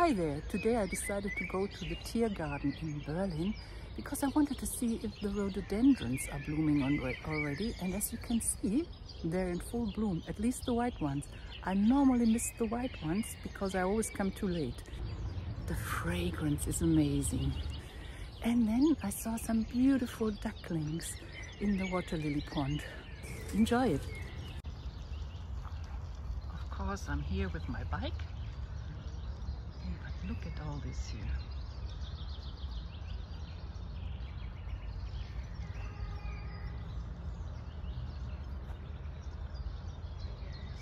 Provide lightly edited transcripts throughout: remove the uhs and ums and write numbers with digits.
Hi there! Today I decided to go to the Tiergarten in Berlin because I wanted to see if the rhododendrons are blooming already, and as you can see, they're in full bloom, at least the white ones. I normally miss the white ones because I always come too late. The fragrance is amazing. And then I saw some beautiful ducklings in the water lily pond. Enjoy it! Of course, I'm here with my bike. But look at all this here.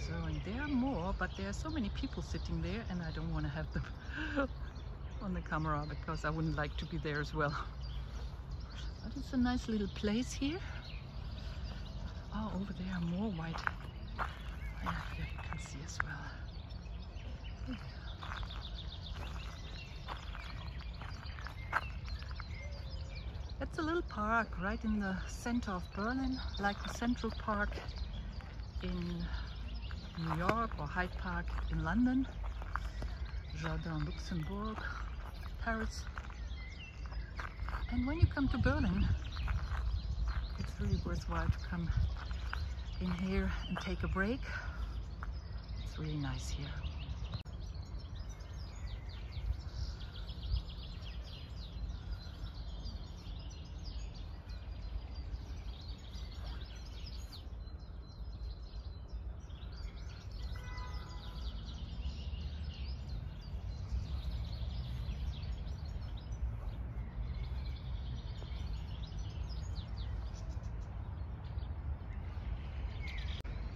So, and there are more, but there are so many people sitting there and I don't want to have them on the camera because I wouldn't like to be there as well. But it's a nice little place here. Oh, over there are more white. Yeah, here you can see as well. It's a little park right in the center of Berlin, like the Central Park in New York or Hyde Park in London, Jardin Luxembourg, Paris. And when you come to Berlin, it's really worthwhile to come in here and take a break. It's really nice here.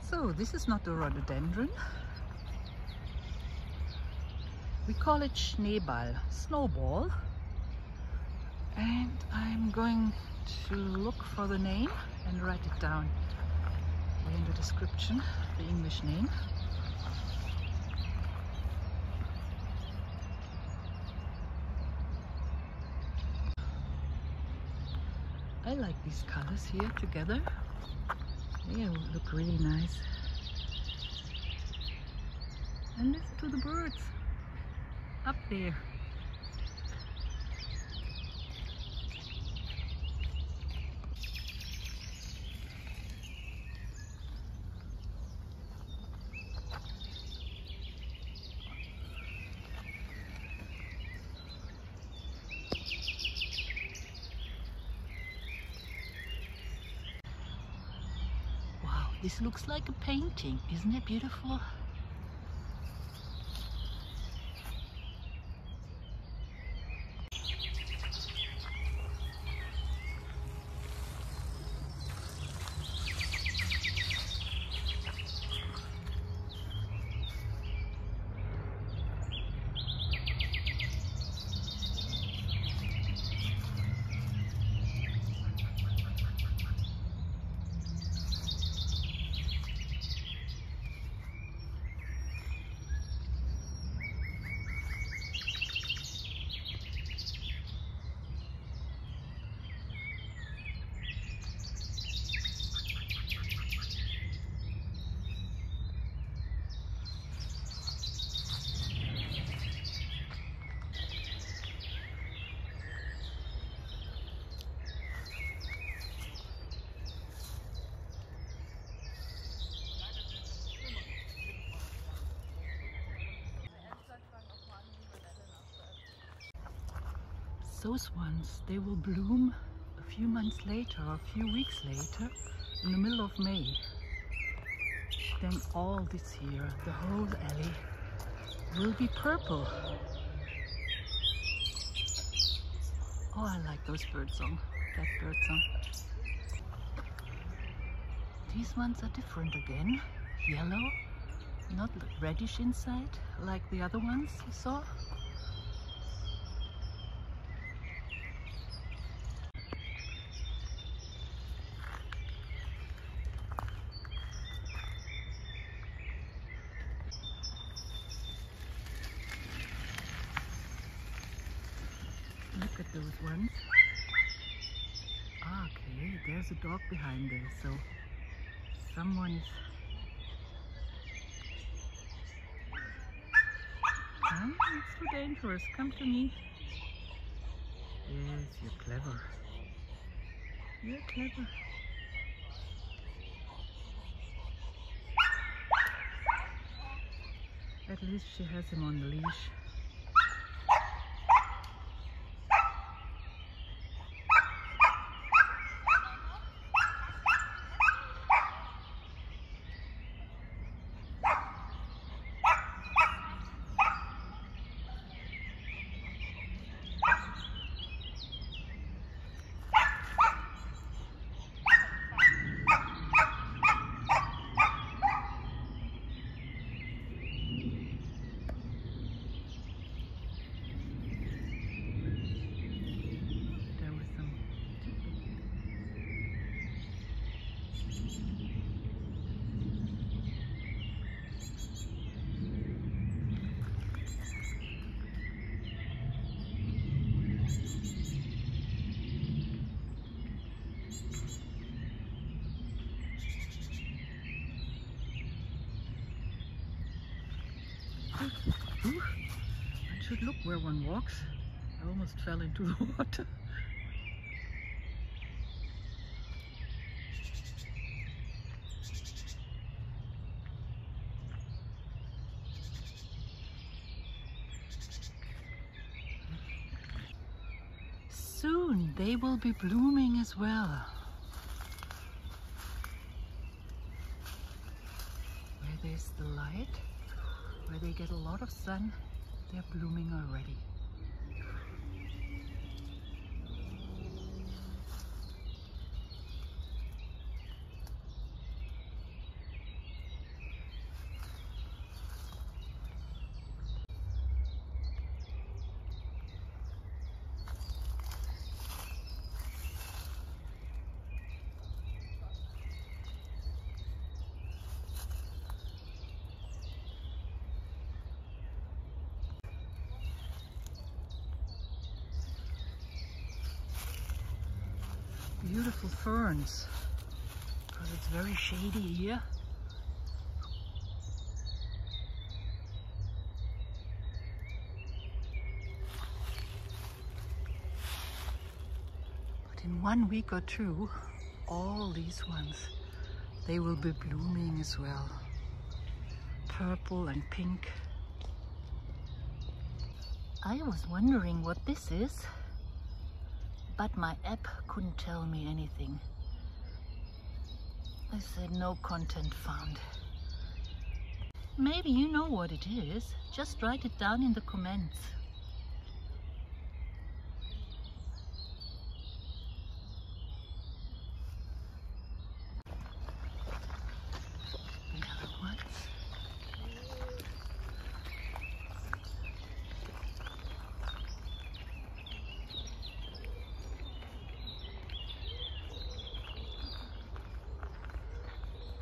So this is not a rhododendron. We call it Schneeball, snowball. And I'm going to look for the name and write it down in the description, the English name. I like these colors here together. They look really nice. And listen to the birds up there. This looks like a painting, isn't it beautiful? Those ones, they will bloom a few months later, or a few weeks later, in the middle of May. Then all this here, the whole alley, will be purple. Oh, I like those bird song, that bird song. These ones are different again, yellow, not reddish inside, like the other ones you saw. Look at those ones. Okay, there's a dog behind there, so someone is... Huh? It's too dangerous. Come to me. Yes, you're clever. You're clever. At least she has him on the leash. Ooh, one should look where one walks. I almost fell into the water. Soon they will be blooming as well. Where there's the light, where they get a lot of sun, they're blooming already. Beautiful ferns, because it's very shady here. But in 1 week or two, all these ones, they will be blooming as well. Purple and pink. I was wondering what this is, but my app couldn't tell me anything. They said no content found. Maybe you know what it is. Just write it down in the comments. The other ones.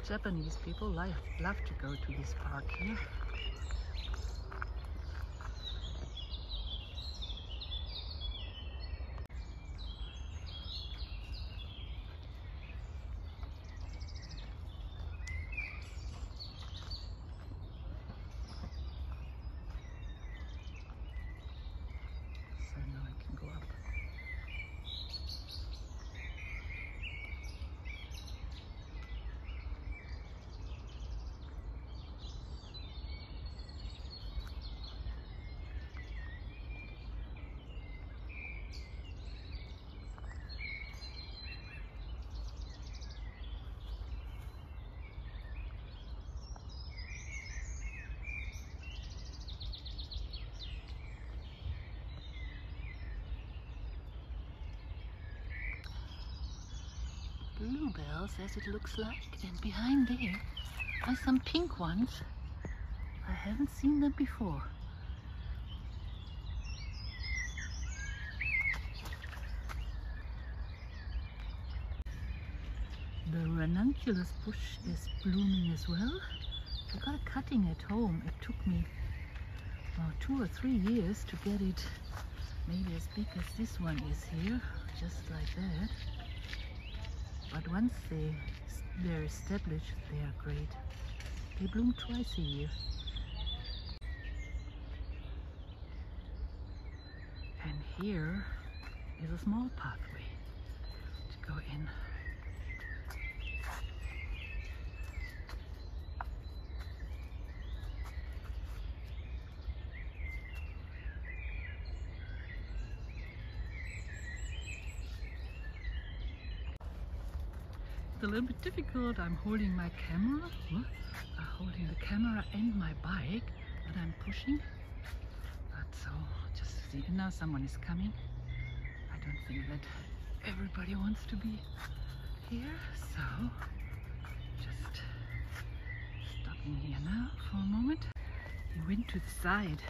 Japanese people love to go to this park here. So now I can go up. Bluebells, as it looks like, and behind there are some pink ones. I haven't seen them before. The ranunculus bush is blooming as well. I got a cutting at home. It took me 2 or 3 years to get it maybe as big as this one is here, just like that. But once they're established, they are great. They bloom twice a year. here is a small pathway to go in. It's a little bit difficult. I'm holding my camera, holding the camera and my bike, but I'm pushing. But so, just see, now someone is coming. I don't think that everybody wants to be here, so just stopping here now for a moment. He went to the side.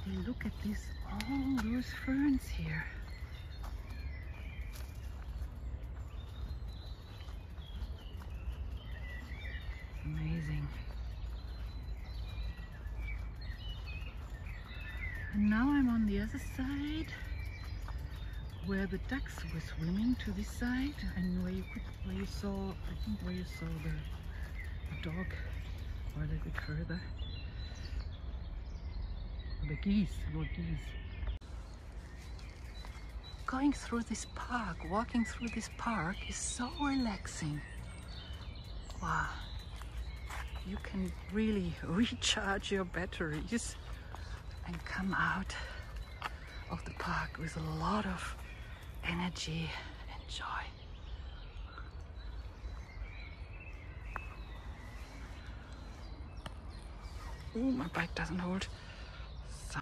Hey, look at this, all those ferns here. Amazing. And now I'm on the other side where the ducks were swimming, to this side, and where you saw the dog, or a little bit further. The geese, Going through this park, walking through this park is so relaxing. Wow. You can really recharge your batteries and come out of the park with a lot of energy and joy. Oh, my bike doesn't hold. So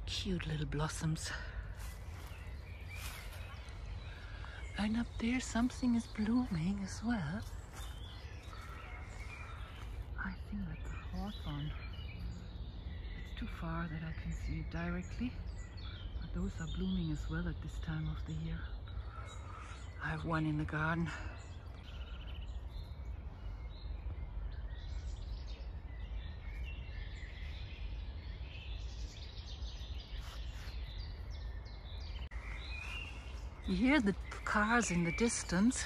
cute little blossoms. And up there something is blooming as well. I think that's a hawthorn. It's too far that I can see it directly, but those are blooming as well at this time of the year. I have one in the garden. You hear the cars in the distance,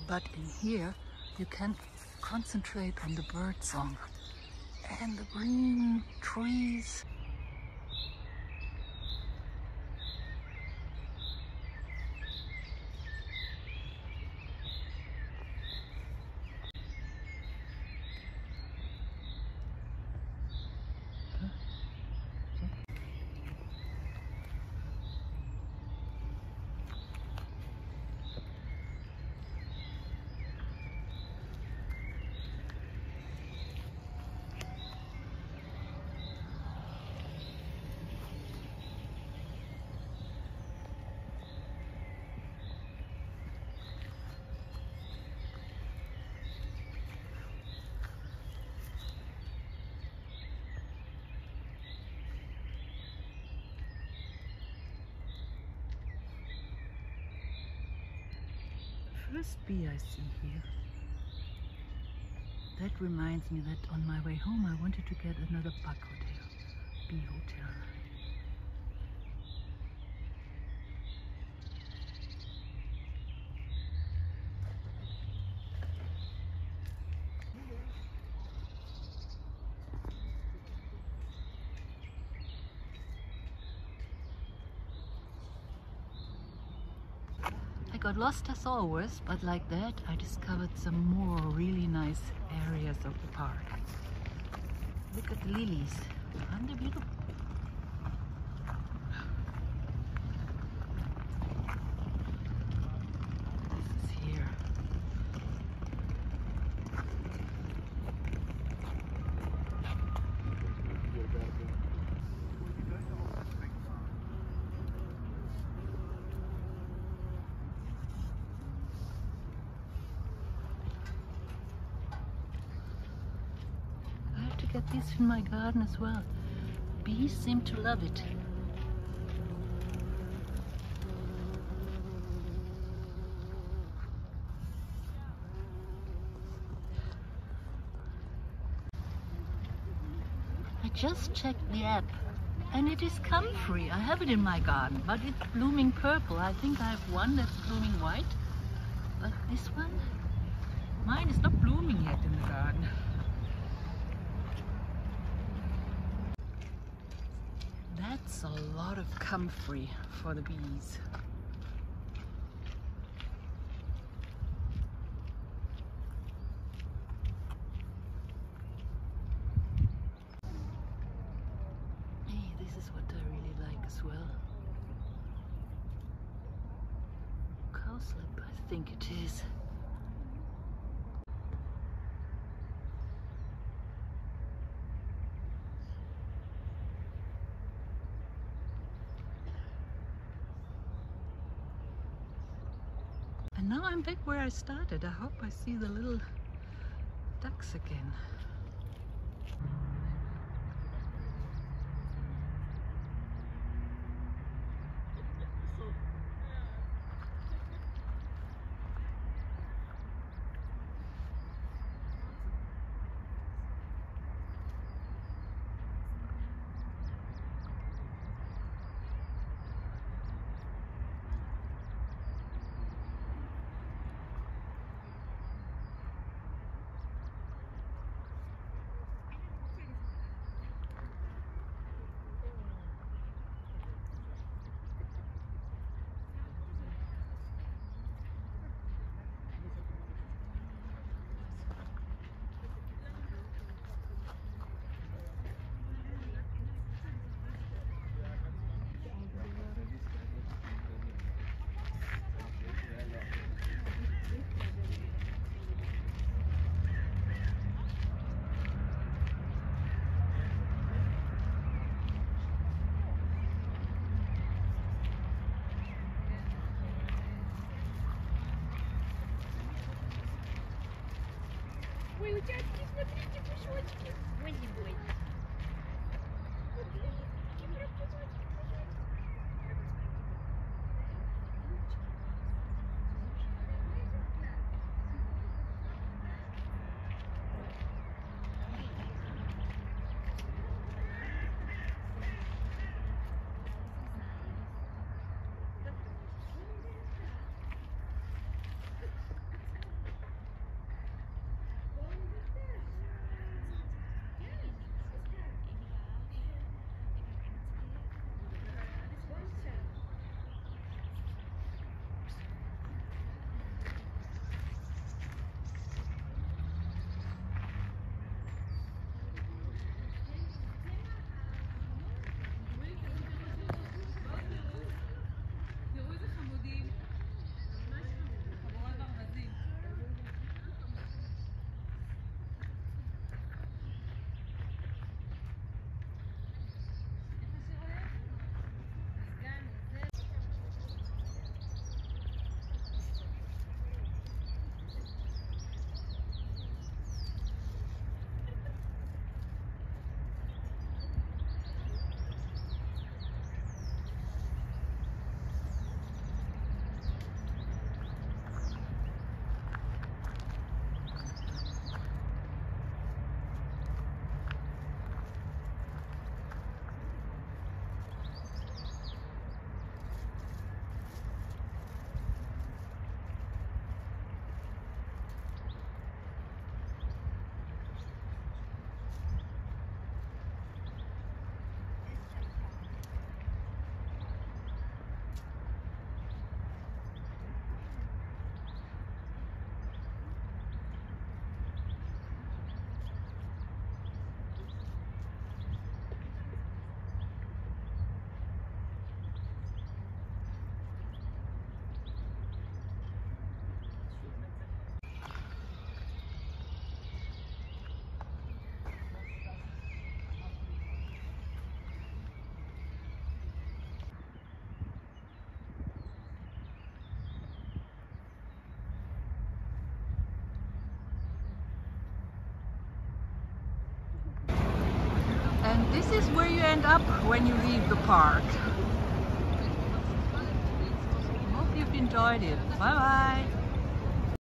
but in here you can concentrate on the bird song and the green trees. First bee I see here. That reminds me that on my way home I wanted to get another bug hotel, bee hotel. I got lost as always, but like that I discovered some more really nice areas of the park. Look at the lilies, aren't they beautiful? This is here. Get this in my garden as well. Bees seem to love it. I just checked the app and it is comfrey. I have it in my garden, but it's blooming purple. I think I have one that's blooming white, but this one, mine is not blooming yet in the garden. That's a lot of comfrey for the bees. Hey, this is what I really like as well. Cowslip, I think it is. And now I'm back where I started. I hope I see the little ducks again. Ой, утятки, смотрите, пушочки. Ой, не бойся. And this is where you end up when you leave the park. Hope you've enjoyed it. Bye bye.